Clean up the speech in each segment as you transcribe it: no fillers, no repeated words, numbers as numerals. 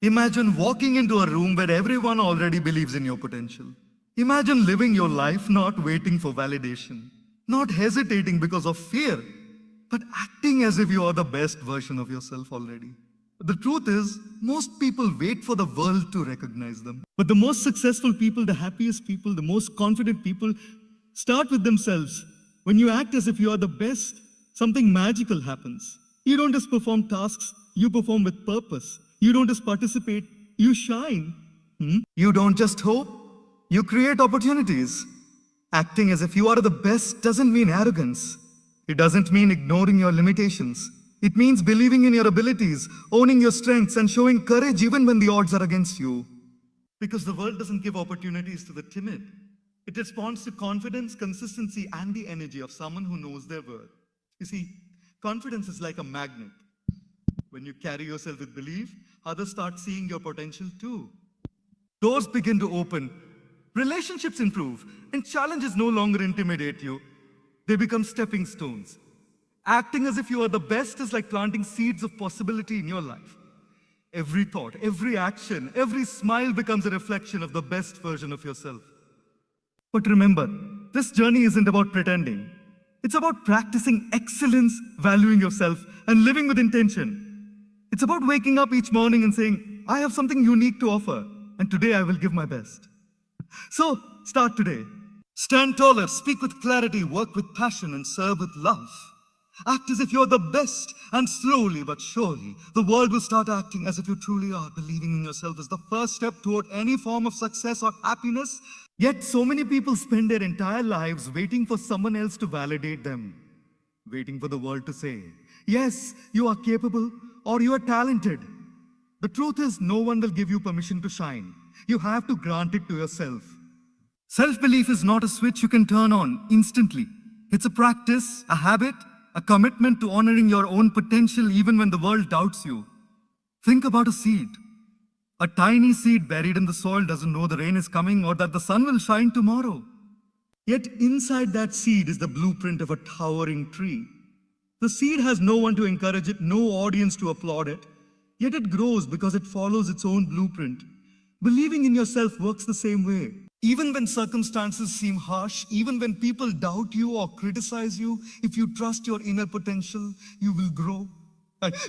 Imagine walking into a room where everyone already believes in your potential. Imagine living your life not waiting for validation, not hesitating because of fear, but acting as if you are the best version of yourself already. The truth is, most people wait for the world to recognize them. But the most successful people, the happiest people, the most confident people start with themselves. When you act as if you are the best, something magical happens. You don't just perform tasks, you perform with purpose. You don't just participate, you shine. You don't just hope, you create opportunities. Acting as if you are the best doesn't mean arrogance. It doesn't mean ignoring your limitations. It means believing in your abilities, owning your strengths, and showing courage even when the odds are against you. Because the world doesn't give opportunities to the timid. It responds to confidence, consistency, and the energy of someone who knows their worth. You see, confidence is like a magnet. When you carry yourself with belief, others start seeing your potential too. Doors begin to open, relationships improve, and challenges no longer intimidate you. They become stepping stones. Acting as if you are the best is like planting seeds of possibility in your life. Every thought, every action, every smile becomes a reflection of the best version of yourself. But remember, this journey isn't about pretending. It's about practicing excellence, valuing yourself, and living with intention. It's about waking up each morning and saying, I have something unique to offer, and today I will give my best. So, start today. Stand taller, speak with clarity, work with passion, and serve with love. Act as if you're the best, and slowly but surely, the world will start acting as if you truly are. Believing in yourself is the first step toward any form of success or happiness. Yet so many people spend their entire lives waiting for someone else to validate them. Waiting for the world to say, yes, you are capable or you are talented. The truth is, no one will give you permission to shine. You have to grant it to yourself. Self-belief is not a switch you can turn on instantly. It's a practice, a habit, a commitment to honoring your own potential even when the world doubts you. Think about a seed. A tiny seed buried in the soil doesn't know the rain is coming or that the sun will shine tomorrow. Yet inside that seed is the blueprint of a towering tree. The seed has no one to encourage it, no audience to applaud it. Yet it grows because it follows its own blueprint. Believing in yourself works the same way. Even when circumstances seem harsh, even when people doubt you or criticize you, if you trust your inner potential, you will grow.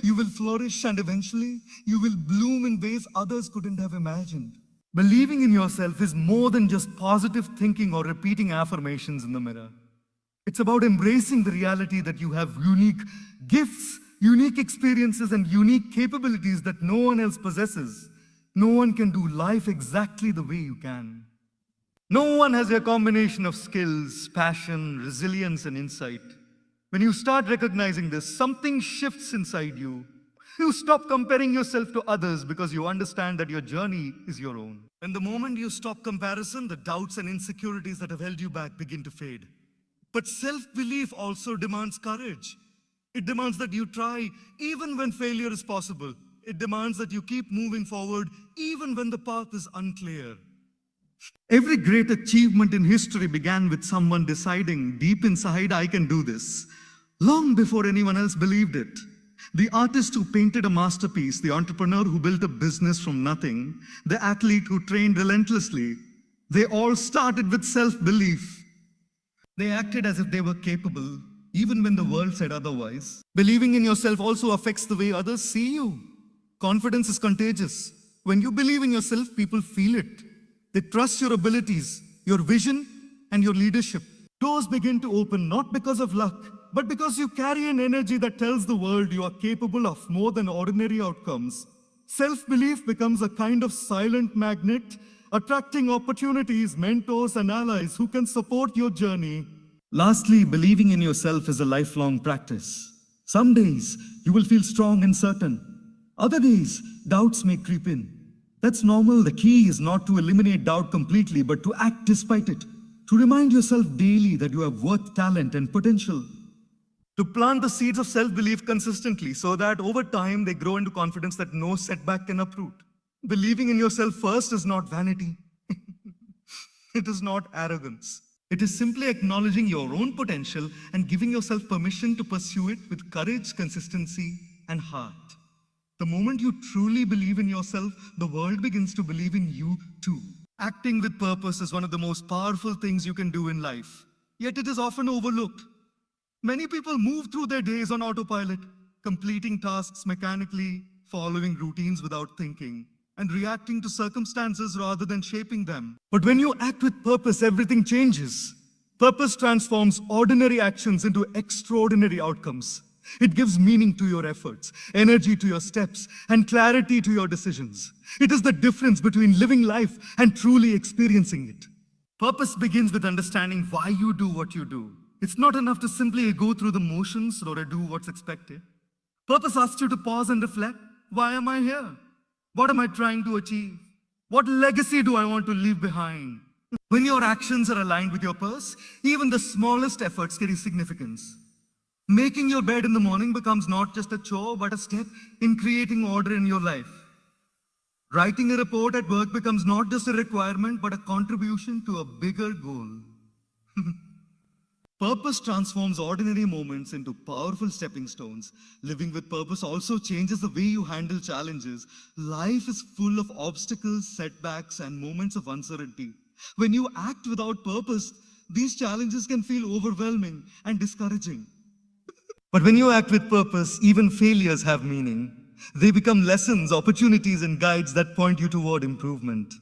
You will flourish, and eventually, you will bloom in ways others couldn't have imagined. Believing in yourself is more than just positive thinking or repeating affirmations in the mirror. It's about embracing the reality that you have unique gifts, unique experiences, and unique capabilities that no one else possesses. No one can do life exactly the way you can. No one has a combination of skills, passion, resilience, and insight. When you start recognizing this, something shifts inside you. You stop comparing yourself to others because you understand that your journey is your own. And the moment you stop comparison, the doubts and insecurities that have held you back begin to fade. But self-belief also demands courage. It demands that you try even when failure is possible. It demands that you keep moving forward even when the path is unclear. Every great achievement in history began with someone deciding deep inside, I can do this, long before anyone else believed it. The artist who painted a masterpiece, the entrepreneur who built a business from nothing, the athlete who trained relentlessly, they all started with self-belief. They acted as if they were capable, even when the world said otherwise. Believing in yourself also affects the way others see you. Confidence is contagious. When you believe in yourself, people feel it. They trust your abilities, your vision, and your leadership. Doors begin to open not because of luck, but because you carry an energy that tells the world you are capable of more than ordinary outcomes. Self-belief becomes a kind of silent magnet, attracting opportunities, mentors, and allies who can support your journey. Lastly, believing in yourself is a lifelong practice. Some days, you will feel strong and certain. Other days, doubts may creep in. That's normal. The key is not to eliminate doubt completely, but to act despite it. To remind yourself daily that you have worth, talent, and potential. To plant the seeds of self-belief consistently so that over time they grow into confidence that no setback can uproot. Believing in yourself first is not vanity. It is not arrogance. It is simply acknowledging your own potential and giving yourself permission to pursue it with courage, consistency, and heart. The moment you truly believe in yourself, the world begins to believe in you too. Acting with purpose is one of the most powerful things you can do in life, yet it is often overlooked. Many people move through their days on autopilot, completing tasks mechanically, following routines without thinking, and reacting to circumstances rather than shaping them. But when you act with purpose, everything changes. Purpose transforms ordinary actions into extraordinary outcomes. It gives meaning to your efforts, energy to your steps, and clarity to your decisions. It is the difference between living life and truly experiencing it. Purpose begins with understanding why you do what you do. It's not enough to simply go through the motions or do what's expected. Purpose asks you to pause and reflect. Why am I here? What am I trying to achieve? What legacy do I want to leave behind? When your actions are aligned with your purpose, even the smallest efforts carry significance. Making your bed in the morning becomes not just a chore, but a step in creating order in your life. Writing a report at work becomes not just a requirement, but a contribution to a bigger goal. Purpose transforms ordinary moments into powerful stepping stones. Living with purpose also changes the way you handle challenges. Life is full of obstacles, setbacks, and moments of uncertainty. When you act without purpose, these challenges can feel overwhelming and discouraging. But when you act with purpose, even failures have meaning. They become lessons, opportunities, and guides that point you toward improvement.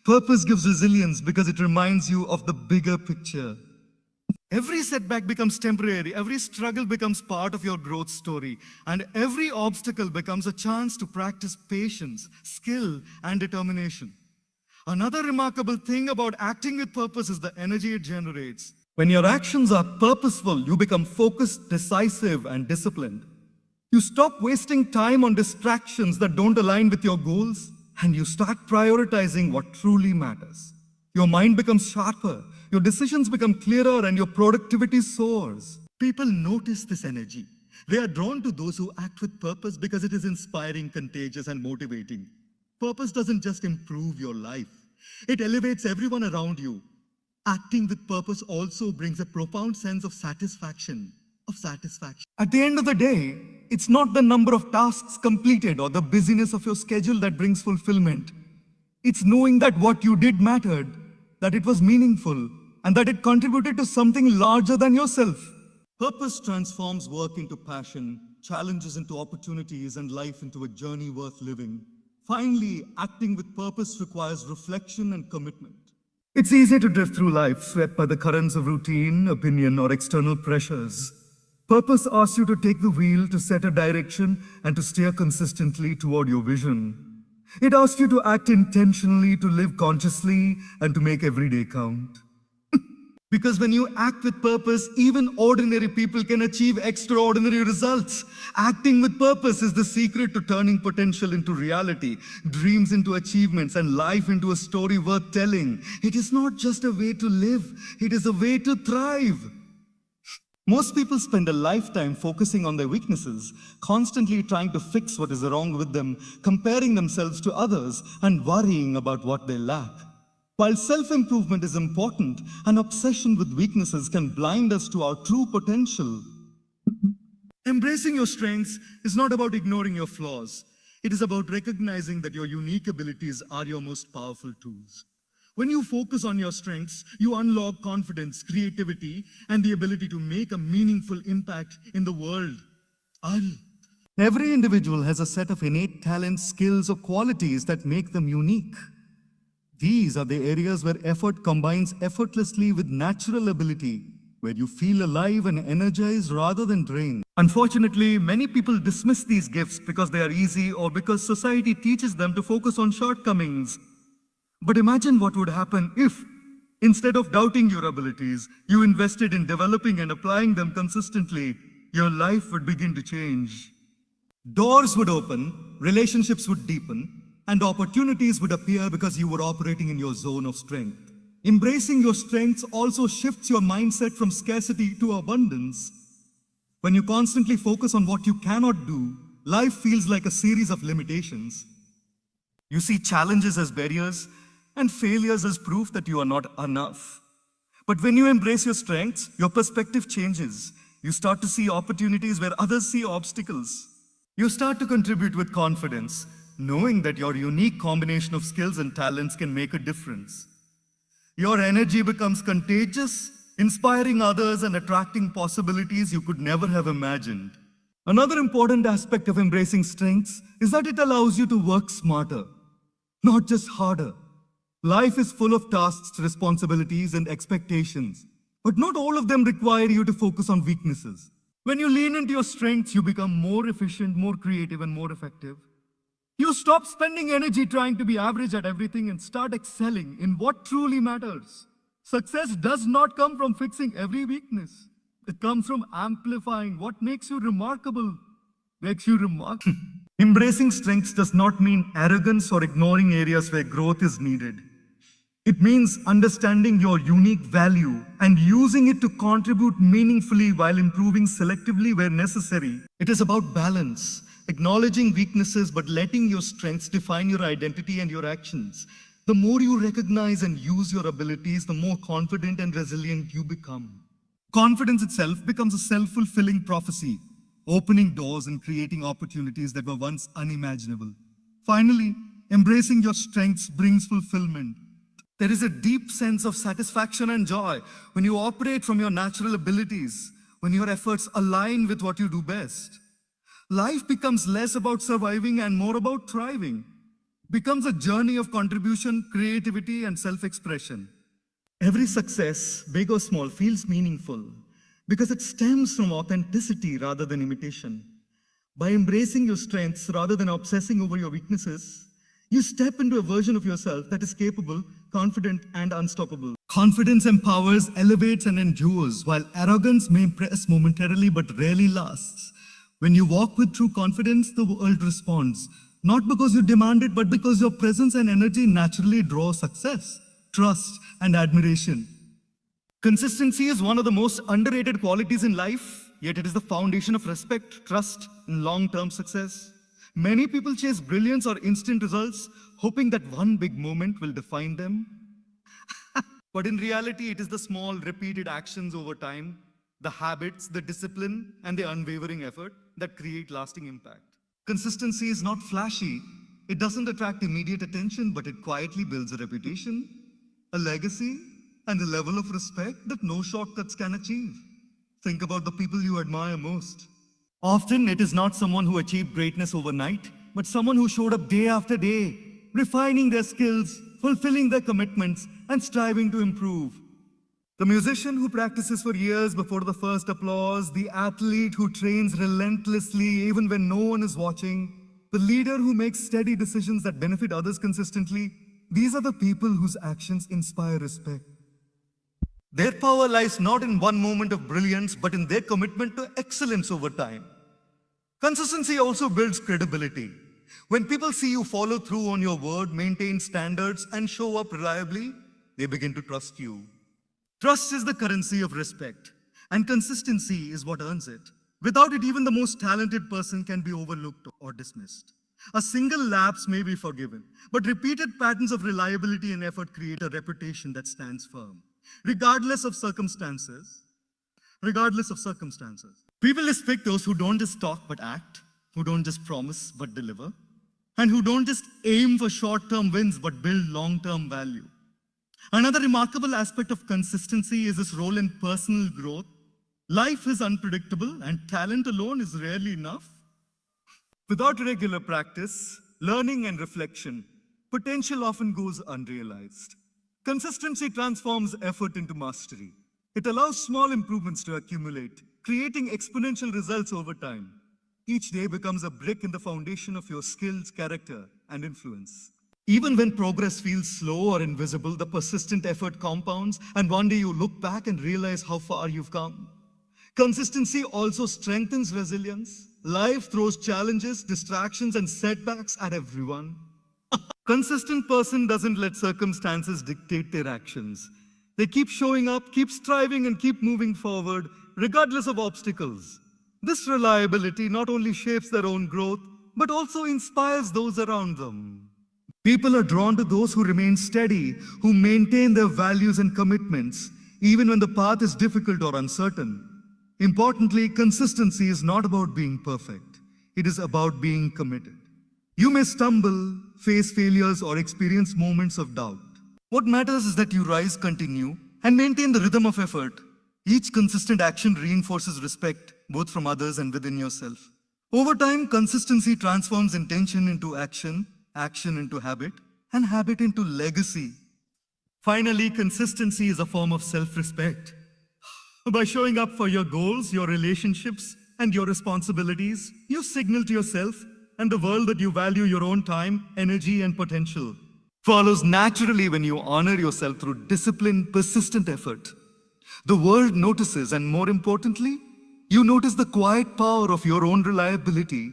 Purpose gives resilience because it reminds you of the bigger picture. Every setback becomes temporary, every struggle becomes part of your growth story, and every obstacle becomes a chance to practice patience, skill, and determination. Another remarkable thing about acting with purpose is the energy it generates. When your actions are purposeful, you become focused, decisive, and disciplined. You stop wasting time on distractions that don't align with your goals, and you start prioritizing what truly matters. Your mind becomes sharper, your decisions become clearer, and your productivity soars. People notice this energy. They are drawn to those who act with purpose because it is inspiring, contagious, and motivating. Purpose doesn't just improve your life, it elevates everyone around you. Acting with purpose also brings a profound sense of satisfaction. At the end of the day, it's not the number of tasks completed or the busyness of your schedule that brings fulfillment. It's knowing that what you did mattered, that it was meaningful, and that it contributed to something larger than yourself. Purpose transforms work into passion, challenges into opportunities, and life into a journey worth living. Finally, acting with purpose requires reflection and commitment. It's easy to drift through life, swept by the currents of routine, opinion, or external pressures. Purpose asks you to take the wheel, to set a direction, and to steer consistently toward your vision. It asks you to act intentionally, to live consciously, and to make every day count. Because when you act with purpose, even ordinary people can achieve extraordinary results. Acting with purpose is the secret to turning potential into reality, dreams into achievements, and life into a story worth telling. It is not just a way to live, it is a way to thrive. Most people spend a lifetime focusing on their weaknesses, constantly trying to fix what is wrong with them, comparing themselves to others, and worrying about what they lack. While self-improvement is important, an obsession with weaknesses can blind us to our true potential. Embracing your strengths is not about ignoring your flaws. It is about recognizing that your unique abilities are your most powerful tools. When you focus on your strengths, you unlock confidence, creativity, and the ability to make a meaningful impact in the world. Every individual has a set of innate talents, skills, or qualities that make them unique. These are the areas where effort combines effortlessly with natural ability, where you feel alive and energized rather than drained. Unfortunately, many people dismiss these gifts because they are easy or because society teaches them to focus on shortcomings. But imagine what would happen if, instead of doubting your abilities, you invested in developing and applying them consistently. Your life would begin to change. Doors would open, relationships would deepen, and opportunities would appear because you were operating in your zone of strength. Embracing your strengths also shifts your mindset from scarcity to abundance. When you constantly focus on what you cannot do, life feels like a series of limitations. You see challenges as barriers and failures as proof that you are not enough. But when you embrace your strengths, your perspective changes. You start to see opportunities where others see obstacles. You start to contribute with confidence, knowing that your unique combination of skills and talents can make a difference. Your energy becomes contagious, inspiring others and attracting possibilities you could never have imagined. Another important aspect of embracing strengths is that it allows you to work smarter, not just harder. Life is full of tasks, responsibilities, and expectations, but not all of them require you to focus on weaknesses. When you lean into your strengths, you become more efficient, more creative, and more effective. You stop spending energy trying to be average at everything and start excelling in what truly matters. Success does not come from fixing every weakness. It comes from amplifying what makes you remarkable. Embracing strengths does not mean arrogance or ignoring areas where growth is needed. It means understanding your unique value and using it to contribute meaningfully while improving selectively where necessary. It is about balance, acknowledging weaknesses but letting your strengths define your identity and your actions. The more you recognize and use your abilities, the more confident and resilient you become. Confidence itself becomes a self-fulfilling prophecy, opening doors and creating opportunities that were once unimaginable. Finally, embracing your strengths brings fulfillment. There is a deep sense of satisfaction and joy when you operate from your natural abilities, when your efforts align with what you do best. Life becomes less about surviving and more about thriving. Becomes a journey of contribution, creativity, and self-expression. Every success, big or small, feels meaningful because it stems from authenticity rather than imitation. By embracing your strengths rather than obsessing over your weaknesses, you step into a version of yourself that is capable, confident, and unstoppable. Confidence empowers, elevates, and endures, while arrogance may impress momentarily but rarely lasts. When you walk with true confidence, the world responds, not because you demand it, but because your presence and energy naturally draw success, trust, and admiration. Consistency is one of the most underrated qualities in life, yet it is the foundation of respect, trust, and long-term success. Many people chase brilliance or instant results, hoping that one big moment will define them. But in reality, it is the small, repeated actions over time, the habits, the discipline, and the unwavering effort that create lasting impact. Consistency is not flashy. It doesn't attract immediate attention, but it quietly builds a reputation, a legacy, and a level of respect that no shortcuts can achieve. Think about the people you admire most. Often, it is not someone who achieved greatness overnight, but someone who showed up day after day, refining their skills, fulfilling their commitments, and striving to improve. The musician who practices for years before the first applause, the athlete who trains relentlessly even when no one is watching, the leader who makes steady decisions that benefit others consistently, these are the people whose actions inspire respect. Their power lies not in one moment of brilliance, but in their commitment to excellence over time. Consistency also builds credibility. When people see you follow through on your word, maintain standards, and show up reliably, they begin to trust you. Trust is the currency of respect, and consistency is what earns it. Without it, even the most talented person can be overlooked or dismissed. A single lapse may be forgiven, but repeated patterns of reliability and effort create a reputation that stands firm, regardless of circumstances. People respect those who don't just talk but act, who don't just promise but deliver, and who don't just aim for short-term wins but build long-term value. Another remarkable aspect of consistency is its role in personal growth. Life is unpredictable, and talent alone is rarely enough. Without regular practice, learning, and reflection, potential often goes unrealized. Consistency transforms effort into mastery. It allows small improvements to accumulate, creating exponential results over time. Each day becomes a brick in the foundation of your skills, character, and influence. Even when progress feels slow or invisible, the persistent effort compounds, and one day you look back and realize how far you've come. Consistency also strengthens resilience. Life throws challenges, distractions, and setbacks at everyone. Consistent person doesn't let circumstances dictate their actions. They keep showing up, keep striving, and keep moving forward, regardless of obstacles. This reliability not only shapes their own growth, but also inspires those around them. People are drawn to those who remain steady, who maintain their values and commitments, even when the path is difficult or uncertain. Importantly, consistency is not about being perfect. It is about being committed. You may stumble, face failures, or experience moments of doubt. What matters is that you rise, continue, and maintain the rhythm of effort. Each consistent action reinforces respect, both from others and within yourself. Over time, consistency transforms intention into action, action into habit, and habit into legacy. Finally, consistency is a form of self-respect. By showing up for your goals, your relationships, and your responsibilities, you signal to yourself and the world that you value your own time, energy, and potential. Follows naturally when you honor yourself through disciplined, persistent effort. The world notices, and more importantly, you notice the quiet power of your own reliability.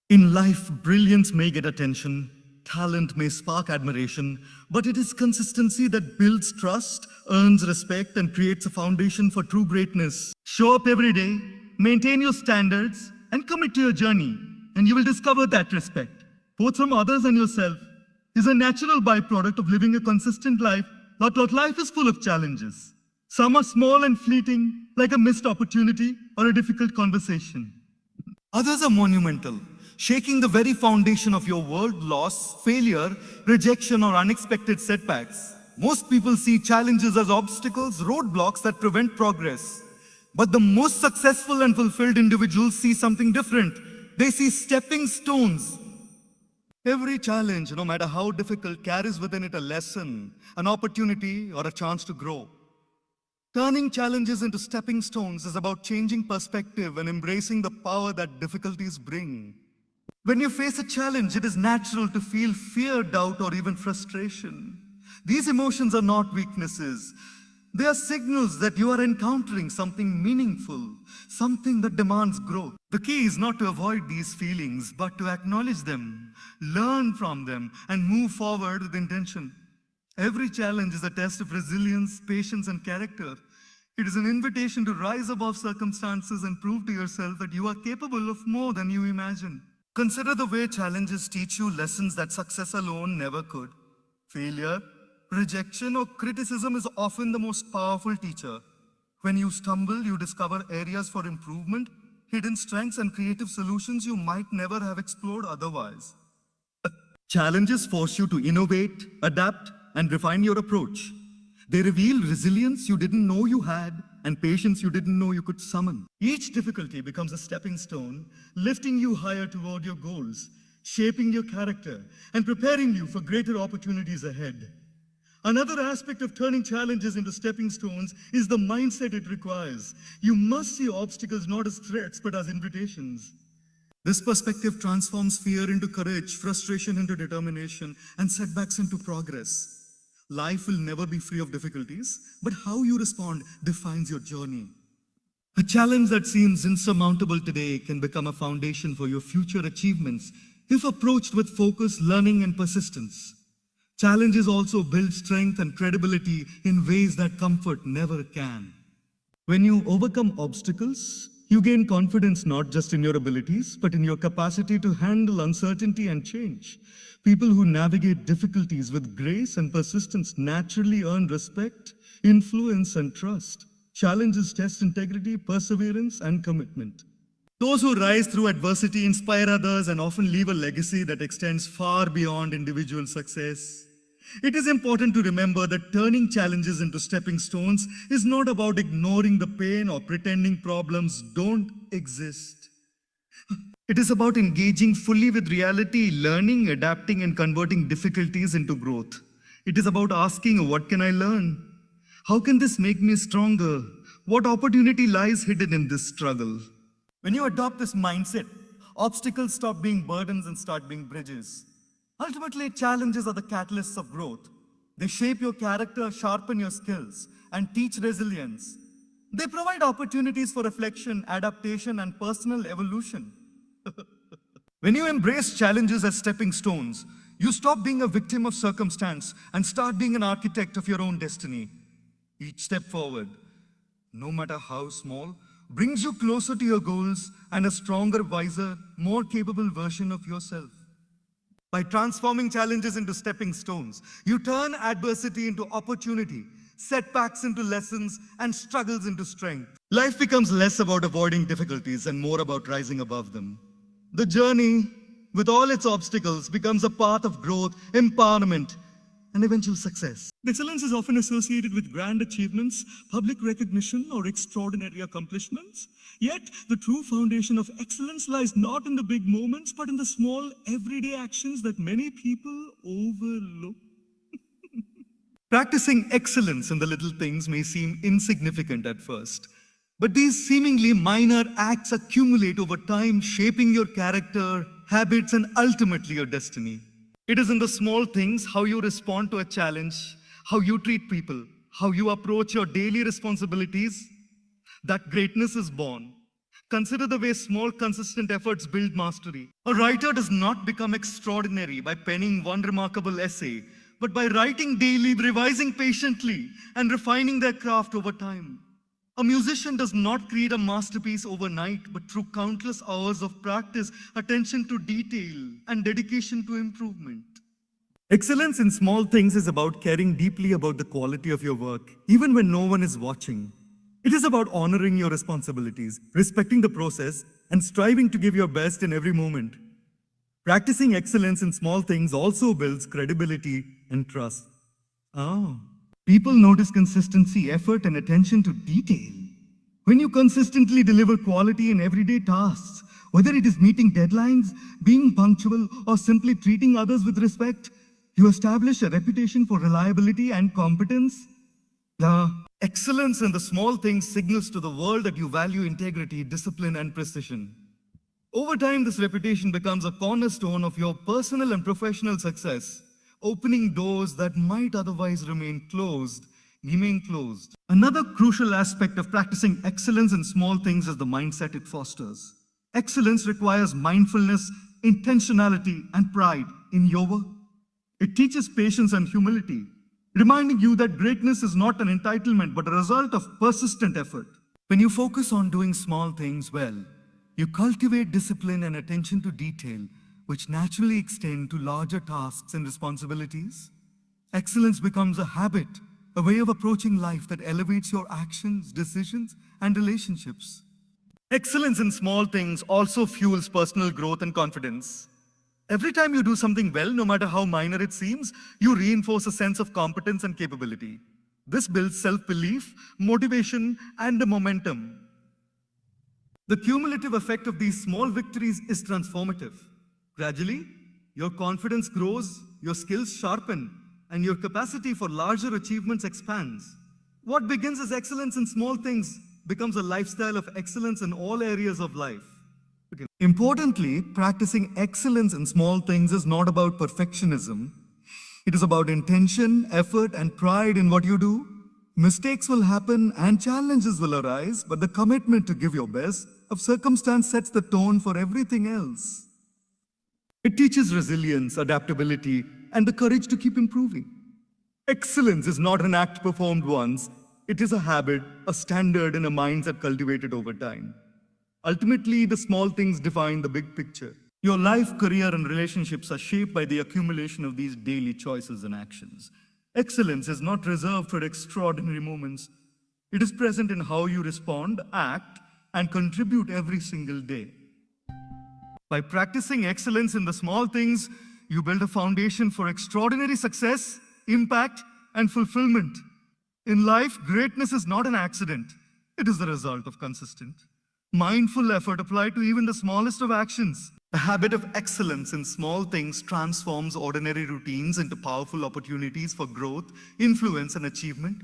In life, brilliance may get attention, talent may spark admiration, but it is consistency that builds trust, earns respect, and creates a foundation for true greatness. Show up every day, maintain your standards, and commit to your journey, and you will discover that respect, both from others and yourself, is a natural byproduct of living a consistent life. But life is full of challenges. Some are small and fleeting, like a missed opportunity or a difficult conversation. Others are monumental, shaking the very foundation of your world. Loss, failure, rejection, or unexpected setbacks. Most people see challenges as obstacles, roadblocks that prevent progress. But the most successful and fulfilled individuals see something different. They see stepping stones. Every challenge, no matter how difficult, carries within it a lesson, an opportunity, or a chance to grow. Turning challenges into stepping stones is about changing perspective and embracing the power that difficulties bring. When you face a challenge, it is natural to feel fear, doubt, or even frustration. These emotions are not weaknesses. They are signals that you are encountering something meaningful, something that demands growth. The key is not to avoid these feelings, but to acknowledge them, learn from them, and move forward with intention. Every challenge is a test of resilience, patience, and character. It is an invitation to rise above circumstances and prove to yourself that you are capable of more than you imagine. Consider the way challenges teach you lessons that success alone never could. Failure, rejection, or criticism is often the most powerful teacher. When you stumble, you discover areas for improvement, hidden strengths, and creative solutions you might never have explored otherwise. Challenges force you to innovate, adapt, and refine your approach. They reveal resilience you didn't know you had and patience you didn't know you could summon. Each difficulty becomes a stepping stone, lifting you higher toward your goals, shaping your character, and preparing you for greater opportunities ahead. Another aspect of turning challenges into stepping stones is the mindset it requires. You must see obstacles not as threats but as invitations. This perspective transforms fear into courage, frustration into determination, and setbacks into progress. Life will never be free of difficulties, but how you respond defines your journey. A challenge that seems insurmountable today can become a foundation for your future achievements if approached with focus, learning, and persistence. Challenges also build strength and credibility in ways that comfort never can. When you overcome obstacles, you gain confidence not just in your abilities, but in your capacity to handle uncertainty and change. People who navigate difficulties with grace and persistence naturally earn respect, influence, and trust. Challenges test integrity, perseverance, and commitment. Those who rise through adversity inspire others and often leave a legacy that extends far beyond individual success. It is important to remember that turning challenges into stepping stones is not about ignoring the pain or pretending problems don't exist. It is about engaging fully with reality, learning, adapting, and converting difficulties into growth. It is about asking, what can I learn? How can this make me stronger? What opportunity lies hidden in this struggle? When you adopt this mindset, obstacles stop being burdens and start being bridges. Ultimately, challenges are the catalysts of growth. They shape your character, sharpen your skills, and teach resilience. They provide opportunities for reflection, adaptation, and personal evolution. When you embrace challenges as stepping stones, you stop being a victim of circumstance and start being an architect of your own destiny. Each step forward, no matter how small, brings you closer to your goals and a stronger, wiser, more capable version of yourself. By transforming challenges into stepping stones, you turn adversity into opportunity, setbacks into lessons, and struggles into strength. Life becomes less about avoiding difficulties and more about rising above them. The journey, with all its obstacles, becomes a path of growth, empowerment, and eventual success. Excellence is often associated with grand achievements, public recognition, or extraordinary accomplishments. Yet, the true foundation of excellence lies not in the big moments, but in the small, everyday actions that many people overlook. Practicing excellence in the little things may seem insignificant at first, but these seemingly minor acts accumulate over time, shaping your character, habits, and ultimately your destiny. It is in the small things, how you respond to a challenge, how you treat people, how you approach your daily responsibilities, that greatness is born. Consider the way small, consistent efforts build mastery. A writer does not become extraordinary by penning one remarkable essay, but by writing daily, revising patiently, and refining their craft over time. A musician does not create a masterpiece overnight, but through countless hours of practice, attention to detail, and dedication to improvement. Excellence in small things is about caring deeply about the quality of your work, even when no one is watching. It is about honoring your responsibilities, respecting the process, and striving to give your best in every moment. Practicing excellence in small things also builds credibility and trust. People notice consistency, effort, and attention to detail. When you consistently deliver quality in everyday tasks, whether it is meeting deadlines, being punctual, or simply treating others with respect, you establish a reputation for reliability and competence. Excellence in the small things signals to the world that you value integrity, discipline, and precision. Over time, this reputation becomes a cornerstone of your personal and professional success, opening doors that might otherwise remain closed. Another crucial aspect of practicing excellence in small things is the mindset it fosters. Excellence requires mindfulness, intentionality, and pride in your work. It teaches patience and humility, reminding you that greatness is not an entitlement but a result of persistent effort. When you focus on doing small things well, you cultivate discipline and attention to detail, which naturally extend to larger tasks and responsibilities. Excellence becomes a habit, a way of approaching life that elevates your actions, decisions, and relationships. Excellence in small things also fuels personal growth and confidence. Every time you do something well, no matter how minor it seems, you reinforce a sense of competence and capability. This builds self-belief, motivation, and a momentum. The cumulative effect of these small victories is transformative. Gradually, your confidence grows, your skills sharpen, and your capacity for larger achievements expands. What begins as excellence in small things becomes a lifestyle of excellence in all areas of life. Importantly, practicing excellence in small things is not about perfectionism. It is about intention, effort, and pride in what you do. Mistakes will happen and challenges will arise, but the commitment to give your best of circumstance sets the tone for everything else. It teaches resilience, adaptability, and the courage to keep improving. Excellence is not an act performed once. It is a habit, a standard, and a mindset cultivated over time. Ultimately, the small things define the big picture. Your life, career, and relationships are shaped by the accumulation of these daily choices and actions. Excellence is not reserved for extraordinary moments. It is present in how you respond, act, and contribute every single day. By practicing excellence in the small things, you build a foundation for extraordinary success, impact, and fulfillment. In life, greatness is not an accident. It is the result of consistent, mindful effort applied to even the smallest of actions. The habit of excellence in small things transforms ordinary routines into powerful opportunities for growth, influence, and achievement.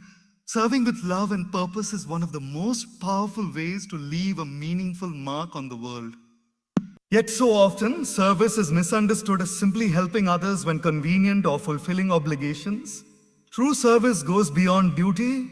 Serving with love and purpose is one of the most powerful ways to leave a meaningful mark on the world. Yet so often, service is misunderstood as simply helping others when convenient or fulfilling obligations. True service goes beyond duty.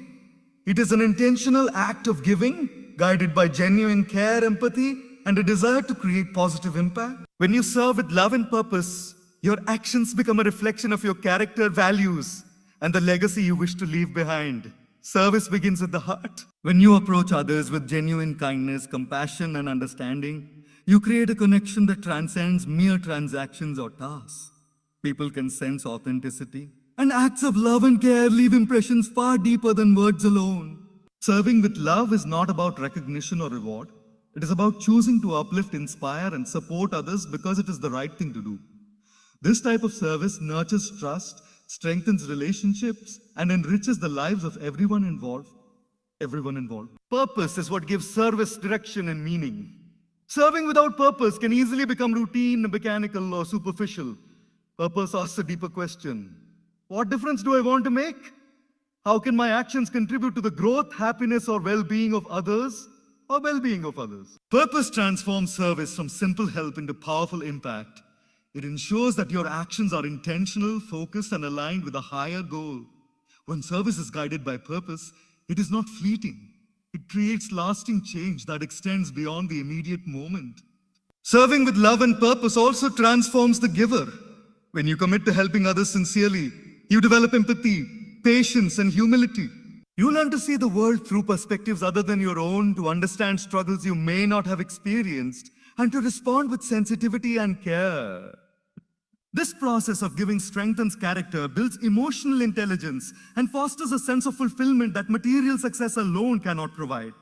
It is an intentional act of giving, guided by genuine care, empathy, and a desire to create positive impact. When you serve with love and purpose, your actions become a reflection of your character, values, and the legacy you wish to leave behind. Service begins at the heart. When you approach others with genuine kindness, compassion, and understanding, you create a connection that transcends mere transactions or tasks. People can sense authenticity, and acts of love and care leave impressions far deeper than words alone. Serving with love is not about recognition or reward. It is about choosing to uplift, inspire, and support others because it is the right thing to do. This type of service nurtures trust, strengthens relationships, and enriches the lives of everyone involved. Purpose is what gives service direction and meaning. Serving without purpose can easily become routine, mechanical, or superficial. Purpose asks a deeper question. What difference do I want to make? How can my actions contribute to the growth, happiness, or well-being of others? Purpose transforms service from simple help into powerful impact. It ensures that your actions are intentional, focused, and aligned with a higher goal. When service is guided by purpose, it is not fleeting. It creates lasting change that extends beyond the immediate moment. Serving with love and purpose also transforms the giver. When you commit to helping others sincerely, you develop empathy, patience, and humility. You learn to see the world through perspectives other than your own, to understand struggles you may not have experienced, and to respond with sensitivity and care. This process of giving strengthens character, builds emotional intelligence, and fosters a sense of fulfillment that material success alone cannot provide.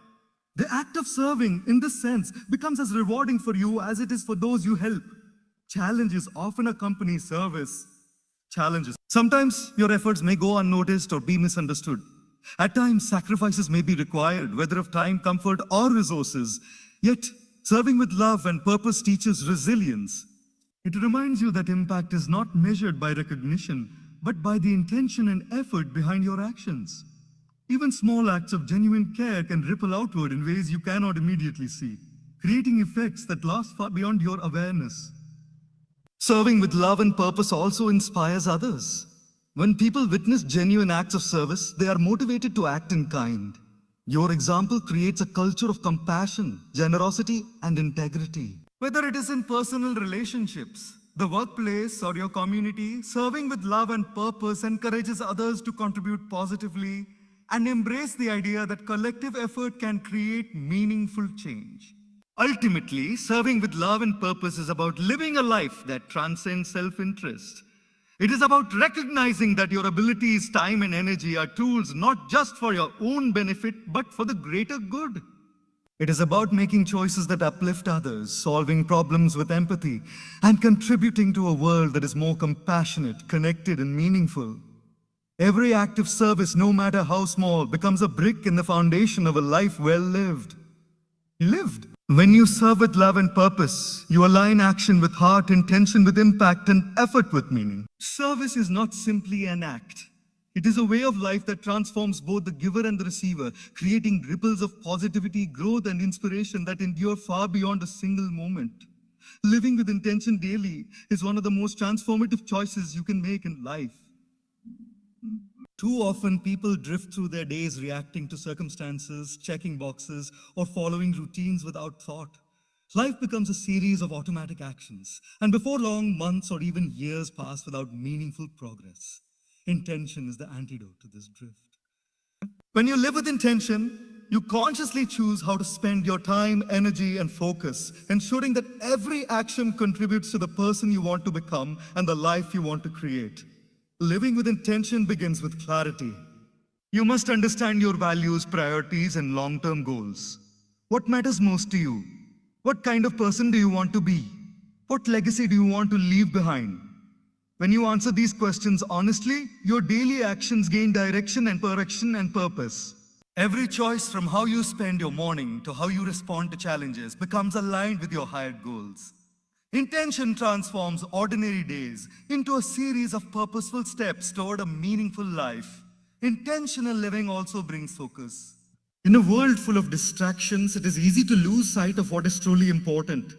The act of serving, in this sense, becomes as rewarding for you as it is for those you help. Challenges often accompany service. Sometimes your efforts may go unnoticed or be misunderstood. At times, sacrifices may be required, whether of time, comfort, or resources. Yet, serving with love and purpose teaches resilience. It reminds you that impact is not measured by recognition, but by the intention and effort behind your actions. Even small acts of genuine care can ripple outward in ways you cannot immediately see, creating effects that last far beyond your awareness. Serving with love and purpose also inspires others. When people witness genuine acts of service, they are motivated to act in kind. Your example creates a culture of compassion, generosity, and integrity. Whether it is in personal relationships, the workplace, or your community, serving with love and purpose encourages others to contribute positively and embrace the idea that collective effort can create meaningful change. Ultimately, serving with love and purpose is about living a life that transcends self-interest. It is about recognizing that your abilities, time, and energy are tools not just for your own benefit, but for the greater good. It is about making choices that uplift others, solving problems with empathy, and contributing to a world that is more compassionate, connected, and meaningful. Every act of service, no matter how small, becomes a brick in the foundation of a life well lived. When you serve with love and purpose, you align action with heart, intention with impact, and effort with meaning. Service is not simply an act. It is a way of life that transforms both the giver and the receiver, creating ripples of positivity, growth, and inspiration that endure far beyond a single moment. Living with intention daily is one of the most transformative choices you can make in life. Too often, people drift through their days reacting to circumstances, checking boxes, or following routines without thought. Life becomes a series of automatic actions, and before long, months or even years pass without meaningful progress. Intention is the antidote to this drift. When you live with intention, you consciously choose how to spend your time, energy, and focus, ensuring that every action contributes to the person you want to become and the life you want to create. Living with intention begins with clarity. You must understand your values, priorities, and long-term goals. What matters most to you? What kind of person do you want to be? What legacy do you want to leave behind? When you answer these questions honestly, your daily actions gain direction and purpose. Every choice, from how you spend your morning to how you respond to challenges, becomes aligned with your higher goals. Intention transforms ordinary days into a series of purposeful steps toward a meaningful life. Intentional living also brings focus. In a world full of distractions, it is easy to lose sight of what is truly important.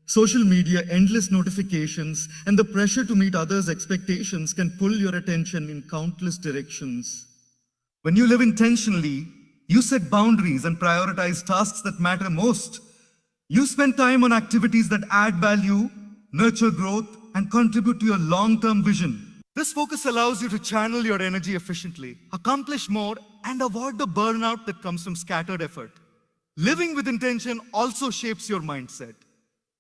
Social media, endless notifications, and the pressure to meet others' expectations can pull your attention in countless directions. When you live intentionally, you set boundaries and prioritize tasks that matter most. You spend time on activities that add value, nurture growth, and contribute to your long-term vision. This focus allows you to channel your energy efficiently, accomplish more, and avoid the burnout that comes from scattered effort. Living with intention also shapes your mindset.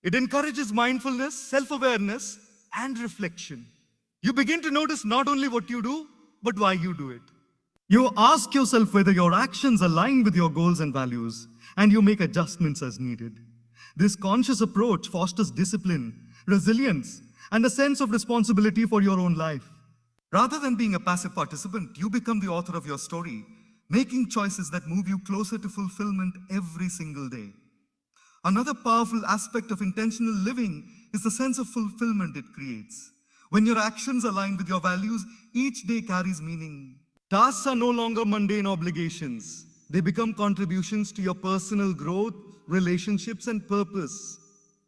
It encourages mindfulness, self-awareness, and reflection. You begin to notice not only what you do, but why you do it. You ask yourself whether your actions align with your goals and values. and you make adjustments as needed. This conscious approach fosters discipline, resilience, and a sense of responsibility for your own life. Rather than being a passive participant, you become the author of your story, making choices that move you closer to fulfillment every single day. Another powerful aspect of intentional living is the sense of fulfillment it creates. When your actions align with your values, each day carries meaning. Tasks are no longer mundane obligations. They become contributions to your personal growth, relationships, and purpose.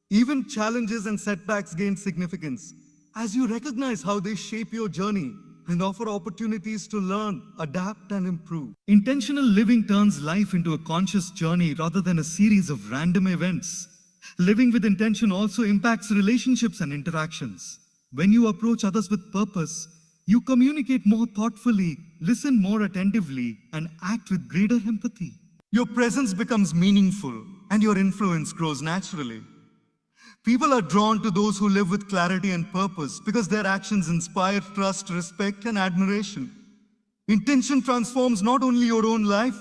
Even challenges and setbacks gain significance as you recognize how they shape your journey and offer opportunities to learn, adapt, and improve. Intentional living turns life into a conscious journey rather than a series of random events. Living with intention also impacts relationships and interactions. When you approach others with purpose, you communicate more thoughtfully, listen more attentively, and act with greater empathy. Your presence becomes meaningful, and your influence grows naturally. People are drawn to those who live with clarity and purpose because their actions inspire trust, respect, and admiration. Intention transforms not only your own life,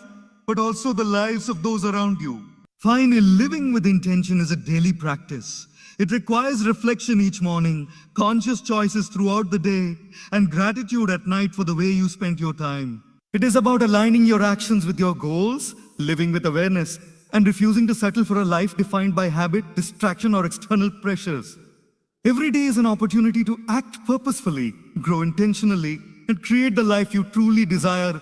but also the lives of those around you. Finally, living with intention is a daily practice. It requires reflection each morning, conscious choices throughout the day, and gratitude at night for the way you spent your time. It is about aligning your actions with your goals, living with awareness, and refusing to settle for a life defined by habit, distraction, or external pressures. Every day is an opportunity to act purposefully, grow intentionally, and create the life you truly desire.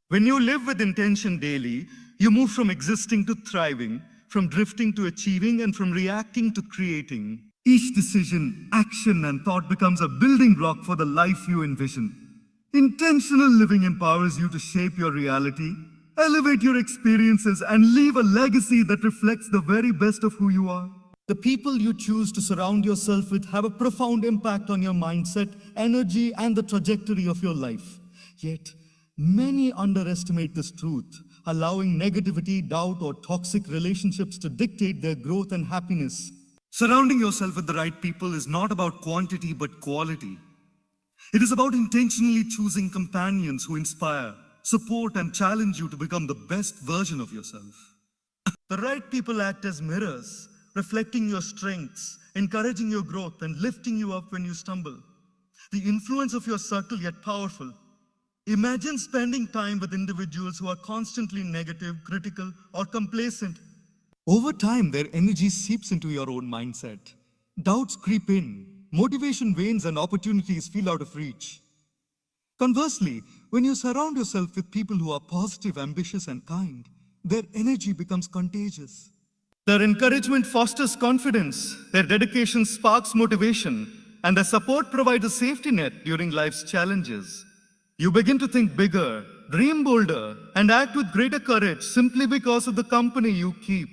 When you live with intention daily, you move from existing to thriving, from drifting to achieving, and from reacting to creating. Each decision, action, and thought becomes a building block for the life you envision. Intentional living empowers you to shape your reality, elevate your experiences, and leave a legacy that reflects the very best of who you are. The people you choose to surround yourself with have a profound impact on your mindset, energy, and the trajectory of your life. Yet, many underestimate this truth, allowing negativity, doubt, or toxic relationships to dictate their growth and happiness. Surrounding yourself with the right people is not about quantity but quality. It is about intentionally choosing companions who inspire, support, and challenge you to become the best version of yourself. The right people act as mirrors, reflecting your strengths, encouraging your growth, and lifting you up when you stumble. The influence of your circle yet powerful. Imagine spending time with individuals who are constantly negative, critical, or complacent. Over time, their energy seeps into your own mindset. Doubts creep in, motivation wanes, and opportunities feel out of reach. Conversely, when you surround yourself with people who are positive, ambitious, and kind, their energy becomes contagious. Their encouragement fosters confidence, their dedication sparks motivation, and their support provides a safety net during life's challenges. You begin to think bigger, dream bolder, and act with greater courage simply because of the company you keep.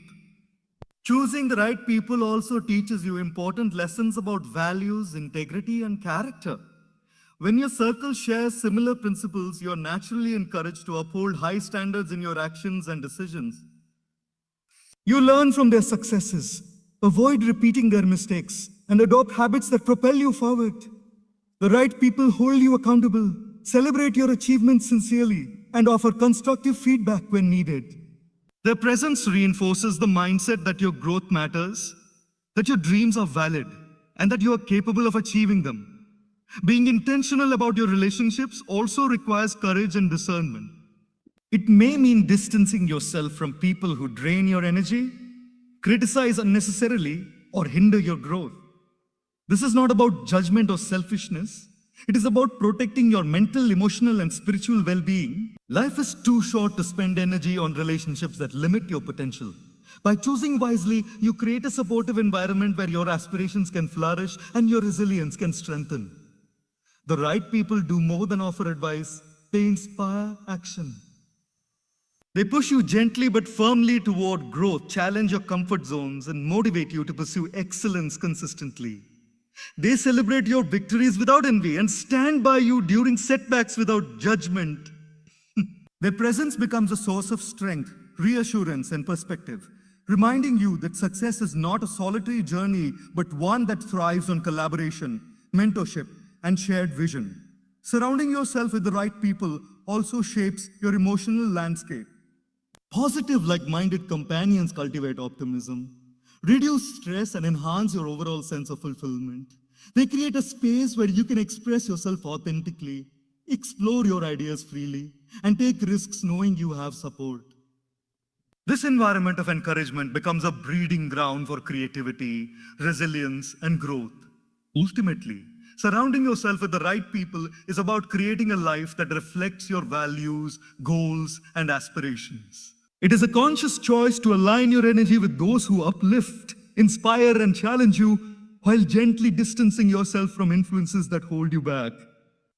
Choosing the right people also teaches you important lessons about values, integrity, and character. When your circle shares similar principles, you're naturally encouraged to uphold high standards in your actions and decisions. You learn from their successes, avoid repeating their mistakes, and adopt habits that propel you forward. The right people hold you accountable, celebrate your achievements sincerely, and offer constructive feedback when needed. Their presence reinforces the mindset that your growth matters, that your dreams are valid, and that you are capable of achieving them. Being intentional about your relationships also requires courage and discernment. It may mean distancing yourself from people who drain your energy, criticize unnecessarily, or hinder your growth. This is not about judgment or selfishness. It is about protecting your mental, emotional, and spiritual well-being. Life is too short to spend energy on relationships that limit your potential. By choosing wisely, you create a supportive environment where your aspirations can flourish and your resilience can strengthen. The right people do more than offer advice. They inspire action. They push you gently but firmly toward growth, challenge your comfort zones, and motivate you to pursue excellence consistently. They celebrate your victories without envy and stand by you during setbacks without judgment. Their presence becomes a source of strength, reassurance, and perspective, reminding you that success is not a solitary journey, but one that thrives on collaboration, mentorship, and shared vision. Surrounding yourself with the right people also shapes your emotional landscape. Positive, like-minded companions cultivate optimism, reduce stress, and enhance your overall sense of fulfillment. They create a space where you can express yourself authentically, explore your ideas freely, and take risks knowing you have support. This environment of encouragement becomes a breeding ground for creativity, resilience, and growth. Ultimately, surrounding yourself with the right people is about creating a life that reflects your values, goals, and aspirations. It is a conscious choice to align your energy with those who uplift, inspire, and challenge you while gently distancing yourself from influences that hold you back.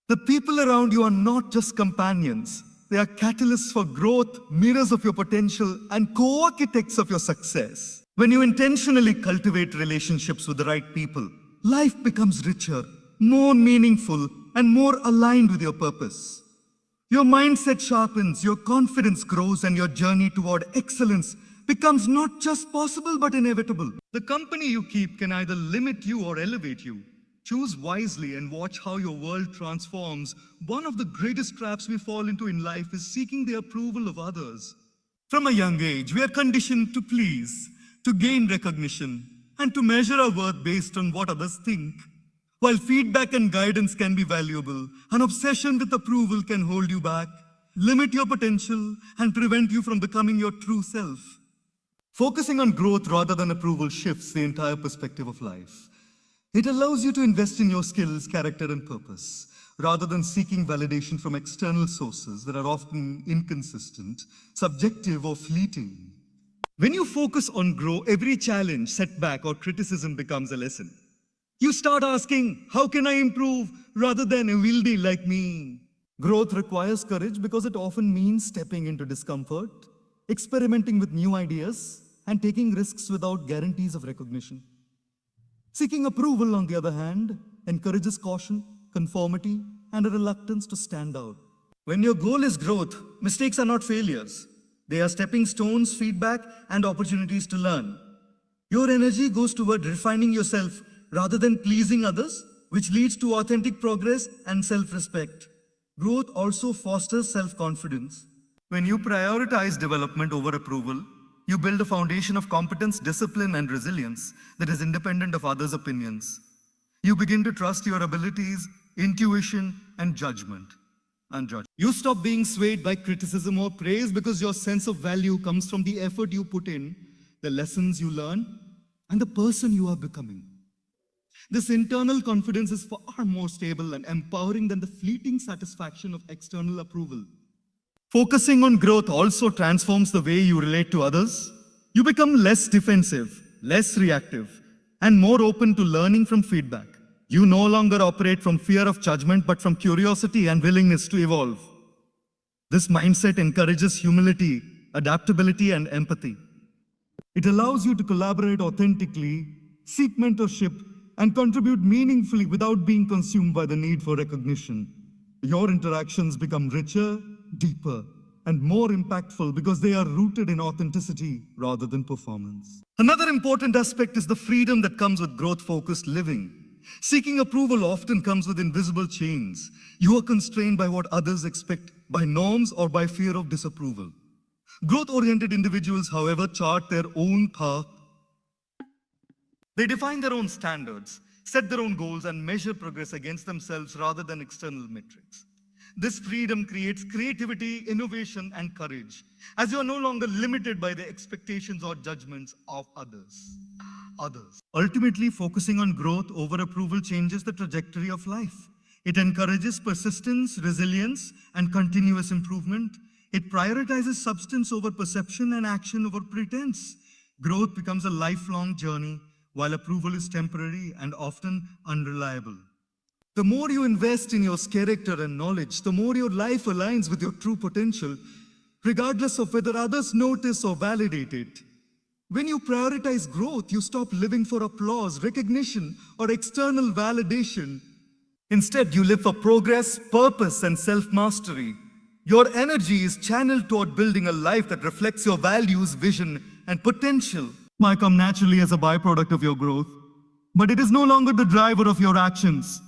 The people around you are not just companions. They are catalysts for growth, mirrors of your potential, and co-architects of your success. When you intentionally cultivate relationships with the right people, life becomes richer, more meaningful, and more aligned with your purpose. Your mindset sharpens, your confidence grows, and your journey toward excellence becomes not just possible but inevitable. The company you keep can either limit you or elevate you. Choose wisely and watch how your world transforms. One of the greatest traps we fall into in life is seeking the approval of others. From a young age, we are conditioned to please, to gain recognition, and to measure our worth based on what others think. While feedback and guidance can be valuable, an obsession with approval can hold you back, limit your potential, and prevent you from becoming your true self. Focusing on growth rather than approval shifts the entire perspective of life. It allows you to invest in your skills, character, and purpose, rather than seeking validation from external sources that are often inconsistent, subjective, or fleeting. When you focus on growth, every challenge, setback, or criticism becomes a lesson. You start asking, how can I improve, rather than a wieldy like me? Growth requires courage because it often means stepping into discomfort, experimenting with new ideas, and taking risks without guarantees of recognition. Seeking approval, on the other hand, encourages caution, conformity, and a reluctance to stand out. When your goal is growth, mistakes are not failures. They are stepping stones, feedback, and opportunities to learn. Your energy goes toward refining yourself rather than pleasing others, which leads to authentic progress and self-respect. Growth also fosters self-confidence. When you prioritize development over approval, you build a foundation of competence, discipline, and resilience that is independent of others' opinions. You begin to trust your abilities, intuition, and judgment. You stop being swayed by criticism or praise because your sense of value comes from the effort you put in, the lessons you learn, and the person you are becoming. This internal confidence is far more stable and empowering than the fleeting satisfaction of external approval. Focusing on growth also transforms the way you relate to others. You become less defensive, less reactive, and more open to learning from feedback. You no longer operate from fear of judgment, but from curiosity and willingness to evolve. This mindset encourages humility, adaptability, and empathy. It allows you to collaborate authentically, seek mentorship, and contribute meaningfully without being consumed by the need for recognition. Your interactions become richer, deeper, and more impactful because they are rooted in authenticity rather than performance. Another important aspect is the freedom that comes with growth-focused living. Seeking approval often comes with invisible chains. You are constrained by what others expect, by norms, or by fear of disapproval. Growth-oriented individuals, however, chart their own path. They define their own standards, set their own goals, and measure progress against themselves rather than external metrics. This freedom creates creativity, innovation, and courage, as you are no longer limited by the expectations or judgments of others. Ultimately, focusing on growth over approval changes the trajectory of life. It encourages persistence, resilience, and continuous improvement. It prioritizes substance over perception and action over pretense. Growth becomes a lifelong journey, while approval is temporary and often unreliable. The more you invest in your character and knowledge, the more your life aligns with your true potential, regardless of whether others notice or validate it. When you prioritize growth, you stop living for applause, recognition, or external validation. Instead, you live for progress, purpose, and self-mastery. Your energy is channeled toward building a life that reflects your values, vision, and potential. Might come naturally as a byproduct of your growth, but it is no longer the driver of your actions.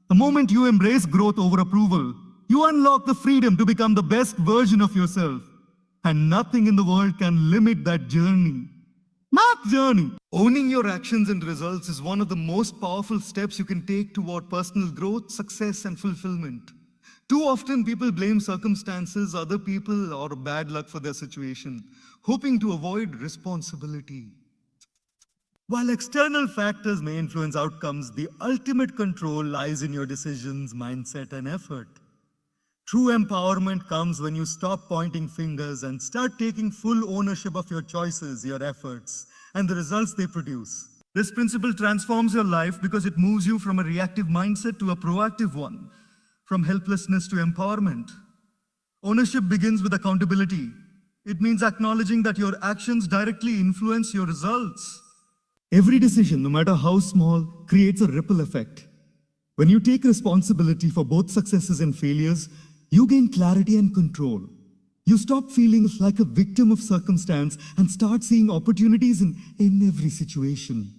The moment you embrace growth over approval, you unlock the freedom to become the best version of yourself. And nothing in the world can limit that journey. Not journey. Owning your actions and results is one of the most powerful steps you can take toward personal growth, success, and fulfillment. Too often, people blame circumstances, other people, or bad luck for their situation, hoping to avoid responsibility. While external factors may influence outcomes, the ultimate control lies in your decisions, mindset, and effort. True empowerment comes when you stop pointing fingers and start taking full ownership of your choices, your efforts, and the results they produce. This principle transforms your life because it moves you from a reactive mindset to a proactive one, from helplessness to empowerment. Ownership begins with accountability. It means acknowledging that your actions directly influence your results. Every decision, no matter how small, creates a ripple effect. When you take responsibility for both successes and failures, you gain clarity and control. You stop feeling like a victim of circumstance and start seeing opportunities in every situation.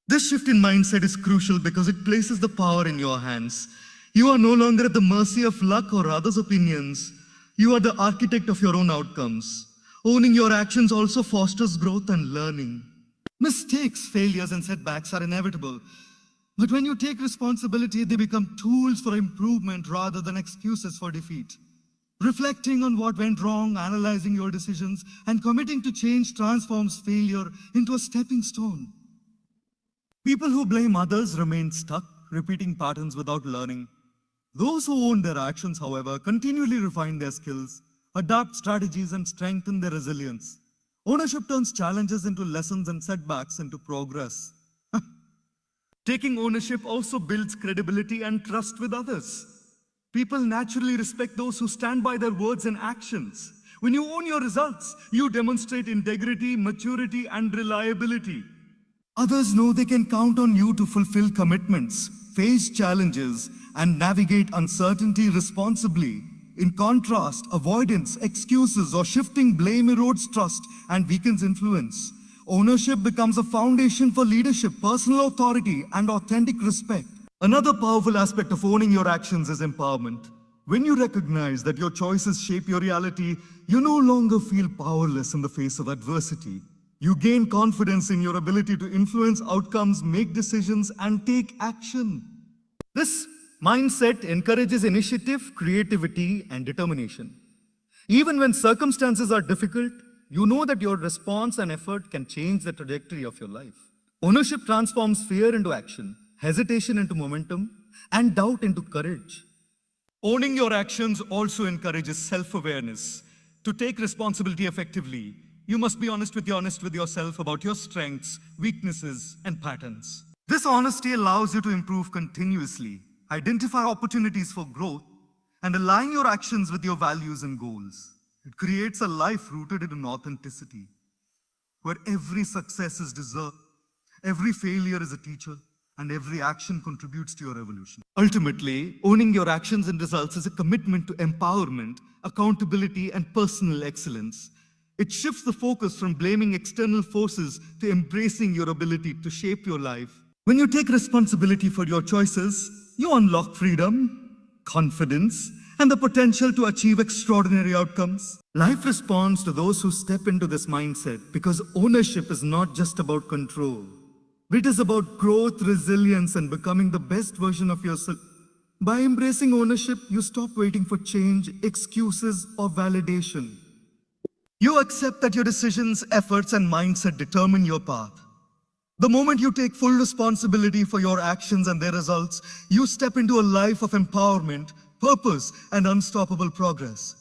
This shift in mindset is crucial because it places the power in your hands. You are no longer at the mercy of luck or others' opinions. You are the architect of your own outcomes. Owning your actions also fosters growth and learning. Mistakes, failures, and setbacks are inevitable. But when you take responsibility, they become tools for improvement rather than excuses for defeat. Reflecting on what went wrong, analyzing your decisions, and committing to change transforms failure into a stepping stone. People who blame others remain stuck, repeating patterns without learning. Those who own their actions, however, continually refine their skills, adapt strategies, and strengthen their resilience. Ownership turns challenges into lessons and setbacks into progress. Taking ownership also builds credibility and trust with others. People naturally respect those who stand by their words and actions. When you own your results, you demonstrate integrity, maturity, and reliability. Others know they can count on you to fulfill commitments, face challenges, and navigate uncertainty responsibly. In contrast, avoidance, excuses, or shifting blame erodes trust and weakens influence. Ownership becomes a foundation for leadership, personal authority, and authentic respect. Another powerful aspect of owning your actions is empowerment. When you recognize that your choices shape your reality, you no longer feel powerless in the face of adversity. You gain confidence in your ability to influence outcomes, make decisions, and take action. This mindset encourages initiative, creativity, and determination. Even when circumstances are difficult, you know that your response and effort can change the trajectory of your life. Ownership transforms fear into action, hesitation into momentum, and doubt into courage. Owning your actions also encourages self-awareness. To take responsibility effectively, you must be honest with yourself about your strengths, weaknesses, and patterns. This honesty allows you to improve continuously, identify opportunities for growth, and align your actions with your values and goals. It creates a life rooted in authenticity, where every success is deserved, every failure is a teacher, and every action contributes to your evolution. Ultimately, owning your actions and results is a commitment to empowerment, accountability, and personal excellence. It shifts the focus from blaming external forces to embracing your ability to shape your life. When you take responsibility for your choices, you unlock freedom, confidence, and the potential to achieve extraordinary outcomes. Life responds to those who step into this mindset because ownership is not just about control. It is about growth, resilience, and becoming the best version of yourself. By embracing ownership, you stop waiting for change, excuses, or validation. You accept that your decisions, efforts, and mindset determine your path. The moment you take full responsibility for your actions and their results, you step into a life of empowerment, purpose, and unstoppable progress.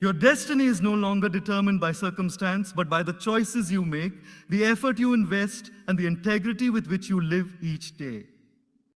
Your destiny is no longer determined by circumstance, but by the choices you make, the effort you invest, and the integrity with which you live each day.